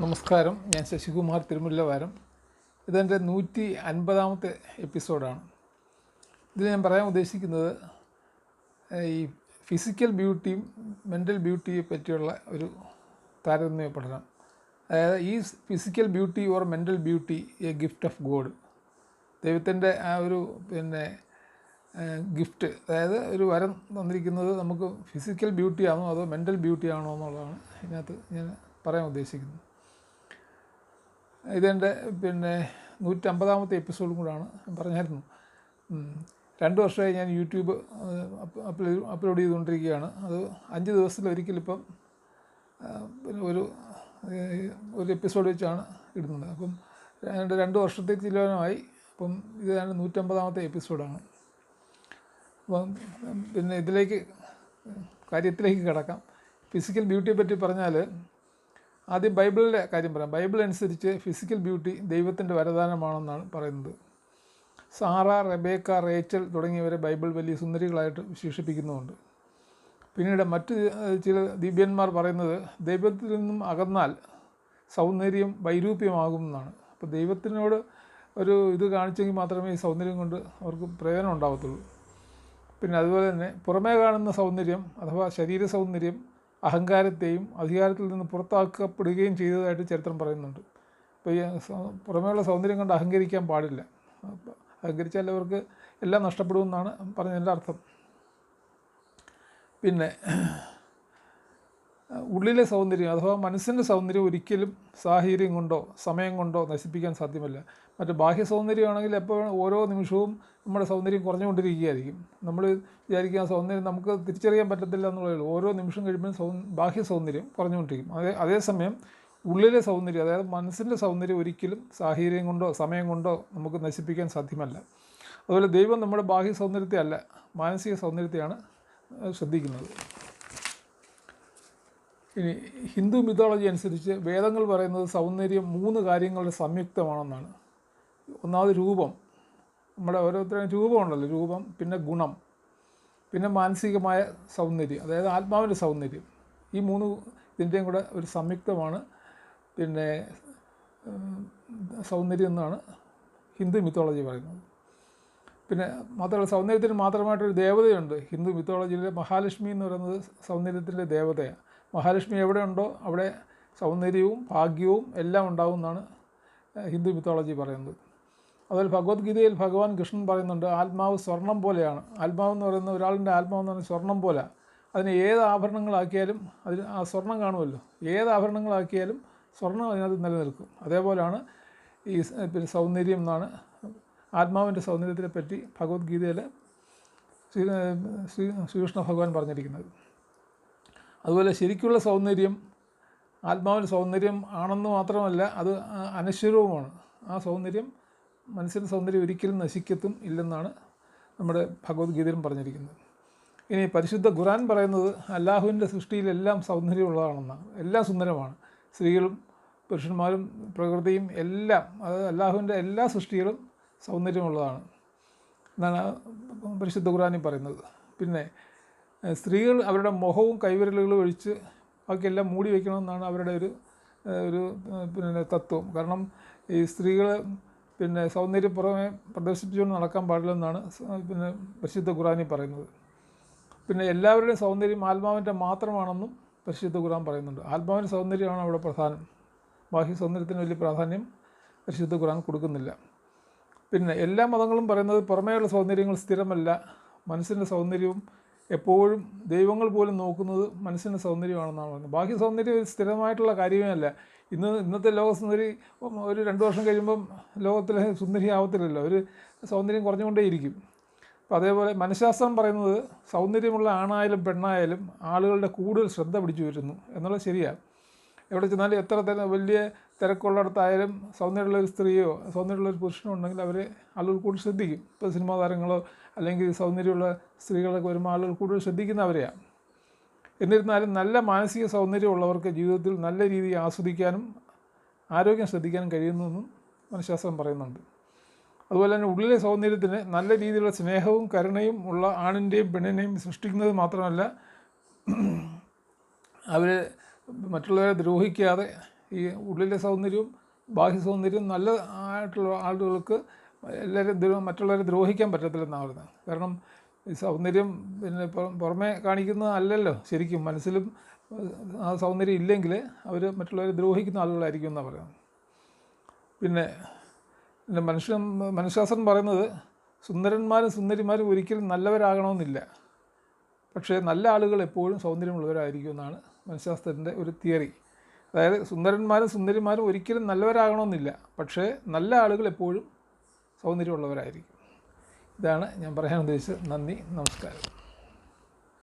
നമസ്കാരം, ഞാൻ ശശികുമാർ തിരുമുല്ലവാരം. ഇതെൻ്റെ 150ാമത്തെ എപ്പിസോഡാണ്. ഇതിൽ ഞാൻ പറയാൻ ഉദ്ദേശിക്കുന്നത് ഈ ഫിസിക്കൽ ബ്യൂട്ടിയും മെൻ്റൽ ബ്യൂട്ടിയെ പറ്റിയുള്ള ഒരു താരതമ്യ പഠനം. അതായത് ഈ physical beauty or mental beauty A gift of God, ദൈവത്തിൻ്റെ ആ ഒരു ഗിഫ്റ്റ്, അതായത് ഒരു വരം തന്നിരിക്കുന്നത് നമുക്ക് ഫിസിക്കൽ ബ്യൂട്ടി ആണോ അതോ മെൻ്റൽ ബ്യൂട്ടി ആണോ എന്നുള്ളതാണ് ഇതിനകത്ത് ഞാൻ പറയാൻ ഉദ്ദേശിക്കുന്നത്. ഇതെൻ്റെ 150ാമത്തെ എപ്പിസോഡും കൂടാണ്. പറഞ്ഞായിരുന്നു 2 വർഷമായി ഞാൻ യൂട്യൂബ് അപ്ലോഡ് ചെയ്തുകൊണ്ടിരിക്കുകയാണ്. അത് 5 ദിവസത്തിലൊരിക്കലിപ്പം ഒരു എപ്പിസോഡ് വെച്ചാണ് ഇടുന്നത്. അപ്പം 2 വർഷത്തേക്ക് ചിലവായി. അപ്പം ഇതാണ് 150ാമത്തെ എപ്പിസോഡാണ്. അപ്പം കാര്യത്തിലേക്ക് കിടക്കാം. ഫിസിക്കൽ ബ്യൂട്ടിയെ പറ്റി പറഞ്ഞാൽ ആദ്യം ബൈബിളിലെ കാര്യം പറയാം. ബൈബിൾ അനുസരിച്ച് ഫിസിക്കൽ ബ്യൂട്ടി ദൈവത്തിൻ്റെ വരദാനമാണെന്നാണ് പറയുന്നത്. സാറ, റെബേക്ക, റേച്ചൽ തുടങ്ങിയവരെ ബൈബിൾ വലിയ സുന്ദരികളായിട്ട് വിശേഷിപ്പിക്കുന്നുമുണ്ട്. പിന്നീട് മറ്റ് ചില ദിവ്യന്മാർ പറയുന്നത് ദൈവത്തിൽ നിന്നും അകന്നാൽ സൗന്ദര്യം വൈരൂപ്യമാകുമെന്നാണ്. അപ്പോൾ ദൈവത്തിനോട് ഒരു ഇത് കാണിച്ചെങ്കിൽ മാത്രമേ ഈ സൗന്ദര്യം കൊണ്ട് അവർക്ക് പ്രയോജനം ഉണ്ടാകത്തുള്ളൂ. പിന്നെ അതുപോലെ തന്നെ പുറമേ കാണുന്ന സൗന്ദര്യം അഥവാ ശരീര സൗന്ദര്യം അഹങ്കാരത്തെയും അധികാരത്തിൽ നിന്ന് പുറത്താക്കപ്പെടുകയും ചെയ്തതായിട്ട് ചരിത്രം പറയുന്നുണ്ട്. അപ്പോൾ ഈ പുറമേയുള്ള സൗന്ദര്യം കൊണ്ട് അഹങ്കരിക്കാൻ പാടില്ല. അഹങ്കരിച്ചാൽ അവർക്ക് എല്ലാം നഷ്ടപ്പെടുമെന്നാണ് പറഞ്ഞതിൻ്റെ അർത്ഥം. പിന്നെ ഉള്ളിലെ സൗന്ദര്യം അഥവാ മനസ്സിൻ്റെ സൗന്ദര്യം ഒരിക്കലും സാഹചര്യം കൊണ്ടോ സമയം കൊണ്ടോ നശിപ്പിക്കാൻ സാധ്യമല്ല. മറ്റ് ബാഹ്യ സൗന്ദര്യമാണെങ്കിൽ എപ്പോഴും ഓരോ നിമിഷവും നമ്മുടെ സൗന്ദര്യം കുറഞ്ഞുകൊണ്ടിരിക്കുകയായിരിക്കും. നമ്മൾ വിചാരിക്കുക സൗന്ദര്യം നമുക്ക് തിരിച്ചറിയാൻ പറ്റത്തില്ല എന്നുള്ളതേ. ഓരോ നിമിഷം കഴിയുമ്പോൾ ബാഹ്യ സൗന്ദര്യം കുറഞ്ഞുകൊണ്ടിരിക്കും. അതേസമയം ഉള്ളിലെ സൗന്ദര്യം, അതായത് മനസ്സിൻ്റെ സൗന്ദര്യം ഒരിക്കലും സാഹചര്യം കൊണ്ടോ സമയം കൊണ്ടോ നമുക്ക് നശിപ്പിക്കാൻ സാധ്യമല്ല. അതുപോലെ ദൈവം നമ്മുടെ ബാഹ്യ സൗന്ദര്യത്തെ അല്ല, മാനസിക സൗന്ദര്യത്തെയാണ് ശ്രദ്ധിക്കുന്നത്. ഇനി ഹിന്ദു മിത്തോളജി അനുസരിച്ച് വേദങ്ങൾ പറയുന്നത് സൗന്ദര്യം 3 കാര്യങ്ങളുടെ സംയുക്തമാണെന്നാണ്. ഒന്നാമത് രൂപം, നമ്മുടെ ഓരോരുത്തരും രൂപമുണ്ടല്ലോ, രൂപം, പിന്നെ ഗുണം, പിന്നെ മാനസികമായ സൗന്ദര്യം, അതായത് ആത്മാവിൻ്റെ സൗന്ദര്യം. ഈ 3 ഇതിൻ്റെയും കൂടെ ഒരു സംയുക്തമാണ് പിന്നെ സൗന്ദര്യം എന്നാണ് ഹിന്ദു മിത്തോളജി പറയുന്നത്. പിന്നെ മാത്രമല്ല, സൗന്ദര്യത്തിന് മാത്രമായിട്ടൊരു ദേവതയുണ്ട് ഹിന്ദു മിത്തോളജിയിലെ. മഹാലക്ഷ്മി എന്ന് പറയുന്നത് സൗന്ദര്യത്തിൻ്റെ ദേവതയാണ്. മഹാലക്ഷ്മി എവിടെയുണ്ടോ അവിടെ സൗന്ദര്യവും ഭാഗ്യവും എല്ലാം ഉണ്ടാവും എന്നാണ് ഹിന്ദു മിത്തോളജി പറയുന്നത്. അതുപോലെ ഭഗവത്ഗീതയിൽ ഭഗവാൻ കൃഷ്ണൻ പറയുന്നുണ്ട്, ആത്മാവ് സ്വർണം പോലെയാണ്. ആത്മാവെന്ന് പറയുന്ന ഒരാളിൻ്റെ ആത്മാവെന്ന് പറയുന്നത് സ്വർണം പോലെ. അതിന് ഏത് ആഭരണങ്ങളാക്കിയാലും അതിന് ആ സ്വർണം കാണുമല്ലോ, ഏത് ആഭരണങ്ങളാക്കിയാലും സ്വർണം അതിനകത്ത് നിലനിൽക്കും. അതേപോലെയാണ് ഈ സൗന്ദര്യം എന്നാണ് ആത്മാവിൻ്റെ സൗന്ദര്യത്തിനെ പറ്റി ഭഗവത്ഗീതയിൽ ശ്രീകൃഷ്ണ ഭഗവാൻ പറഞ്ഞിരിക്കുന്നത്. അതുപോലെ ശരിക്കുള്ള സൗന്ദര്യം ആത്മാവിൻ്റെ സൗന്ദര്യം ആണെന്ന് മാത്രമല്ല, അത് അനശ്വരവുമാണ്. ആ സൗന്ദര്യം, മനസ്സിൻ്റെ സൗന്ദര്യം ഒരിക്കലും നശിക്കത്തും ഇല്ലെന്നാണ് നമ്മുടെ ഭഗവത്ഗീതയിലും പറഞ്ഞിരിക്കുന്നത്. ഇനി പരിശുദ്ധ ഖുർആൻ പറയുന്നത് അല്ലാഹുവിൻ്റെ സൃഷ്ടിയിലെല്ലാം സൗന്ദര്യമുള്ളതാണെന്നാണ്. എല്ലാം സുന്ദരമാണ്. സ്ത്രീകളും പുരുഷന്മാരും പ്രകൃതിയും എല്ലാം, അതായത് അല്ലാഹുവിൻ്റെ എല്ലാ സൃഷ്ടികളും സൗന്ദര്യമുള്ളതാണ് എന്നാണ് പരിശുദ്ധ ഖുർആനിൽ പറയുന്നത്. പിന്നെ സ്ത്രീകൾ അവരുടെ മുഖവും കൈവിരലുകളും ഒഴിച്ച് ബാക്കിയെല്ലാം മൂടി വയ്ക്കണമെന്നാണ് അവരുടെ ഒരു തത്വം. കാരണം ഈ സ്ത്രീകൾ സൗന്ദര്യം പുറമെ പ്രദർശിപ്പിച്ചുകൊണ്ട് നടക്കാൻ പാടില്ലെന്നാണ് പരിശുദ്ധ ഖുർആനിൽ പറയുന്നത്. പിന്നെ എല്ലാവരുടെയും സൗന്ദര്യം ആത്മാവിൻ്റെ മാത്രമാണെന്നും പരിശുദ്ധ ഖുർആൻ പറയുന്നുണ്ട്. ആത്മാവിൻ്റെ സൗന്ദര്യമാണ് അവിടെ പ്രധാനം. ബാഹ്യ സൗന്ദര്യത്തിന് വലിയ പ്രാധാന്യം പരിശുദ്ധ ഖുർആൻ കൊടുക്കുന്നില്ല. പിന്നെ എല്ലാ മതങ്ങളും പറയുന്നത് പുറമേയുള്ള സൗന്ദര്യങ്ങൾ സ്ഥിരമല്ല. മനസ്സിൻ്റെ സൗന്ദര്യവും എപ്പോഴും ദൈവങ്ങൾ പോലും നോക്കുന്നത് മനസ്സിൻ്റെ സൗന്ദര്യമാണെന്നാണ് പറയുന്നത്. ബാഹ്യ സൗന്ദര്യം ഒരു സ്ഥിരമായിട്ടുള്ള കാര്യമേ അല്ല. ഇന്നത്തെ ലോകസുന്ദരി ഒരു 2 വർഷം കഴിയുമ്പം ലോകത്തിലെ സുന്ദരി ആവത്തില്ലല്ലോ, ഒരു സൗന്ദര്യം കുറഞ്ഞുകൊണ്ടേയിരിക്കും. അപ്പോൾ അതേപോലെ മനഃശാസ്ത്രം പറയുന്നത് സൗന്ദര്യമുള്ള ആണായാലും പെണ്ണായാലും ആളുകളുടെ കൂടുതൽ ശ്രദ്ധ പിടിച്ചു വരുന്നു എന്നുള്ളത് ശരിയാണ്. എവിടെ ചെന്നാലും എത്ര വലിയ തിരക്കുള്ളിടത്തായാലും സൗന്ദര്യമുള്ളൊരു സ്ത്രീയോ സൗന്ദര്യമുള്ളൊരു പുരുഷനോ ഉണ്ടെങ്കിൽ ആളുകൾ കൂടുതൽ ശ്രദ്ധിക്കും. ഇപ്പോൾ സിനിമാ താരങ്ങളോ അല്ലെങ്കിൽ സൗന്ദര്യമുള്ള സ്ത്രീകളൊക്കെ വരുമ്പോൾ ആളുകൾ കൂടുതൽ ശ്രദ്ധിക്കുന്നവരെയാണ്. എന്നിരുന്നാലും നല്ല മാനസിക സൗന്ദര്യമുള്ളവർക്ക് ജീവിതത്തിൽ നല്ല രീതിയിൽ ആസ്വദിക്കാനും ആരോഗ്യം ശ്രദ്ധിക്കാനും കഴിയുന്നെന്നും മനഃശാസ്ത്രം പറയുന്നുണ്ട്. അതുപോലെ തന്നെ ഉള്ളിലെ സൗന്ദര്യത്തിന് നല്ല രീതിയിലുള്ള സ്നേഹവും കരുണയും ഉള്ള ആണിൻ്റെയും പെണ്ണിനെയും സൃഷ്ടിക്കുന്നത് മാത്രമല്ല, അവർ മറ്റുള്ളവരെ ദ്രോഹിക്കാതെ ഈ ഉള്ളിലെ സൗന്ദര്യവും ബാഹ്യ സൗന്ദര്യവും നല്ല ആയിട്ടുള്ള ആളുകൾക്ക് എല്ലാവരും മറ്റുള്ളവരെ ദ്രോഹിക്കാൻ പറ്റത്തില്ലെന്നാണ് പറയുന്നത്. കാരണം ഈ സൗന്ദര്യം പിന്നെ പുറമേ കാണിക്കുന്നതല്ലല്ലോ, ശരിക്കും മനസ്സിലും ആ സൗന്ദര്യം ഇല്ലെങ്കിൽ അവർ മറ്റുള്ളവരെ ദ്രോഹിക്കുന്ന ആളുകളായിരിക്കും എന്നാണ് പറയുന്നത്. പിന്നെ മനഃശാസ്ത്രം പറയുന്നത് സുന്ദരന്മാരും സുന്ദരിമാരും ഒരിക്കലും നല്ലവരാകണമെന്നില്ല, പക്ഷേ നല്ല ആളുകൾ എപ്പോഴും സൗന്ദര്യമുള്ളവരായിരിക്കും എന്നാണ് മനഃശാസ്ത്രത്തിൻ്റെ ഒരു തിയറി. അതായത് സുന്ദരന്മാരും സുന്ദരിമാരും ഒരിക്കലും നല്ലവരാകണമെന്നില്ല, പക്ഷേ നല്ല ആളുകൾ എപ്പോഴും സൗന്ദര്യമുള്ളവരായിരിക്കും. ഇതാണ് ഞാൻ പറയാൻ ഉദ്ദേശിച്ചത്. നന്ദി, നമസ്കാരം.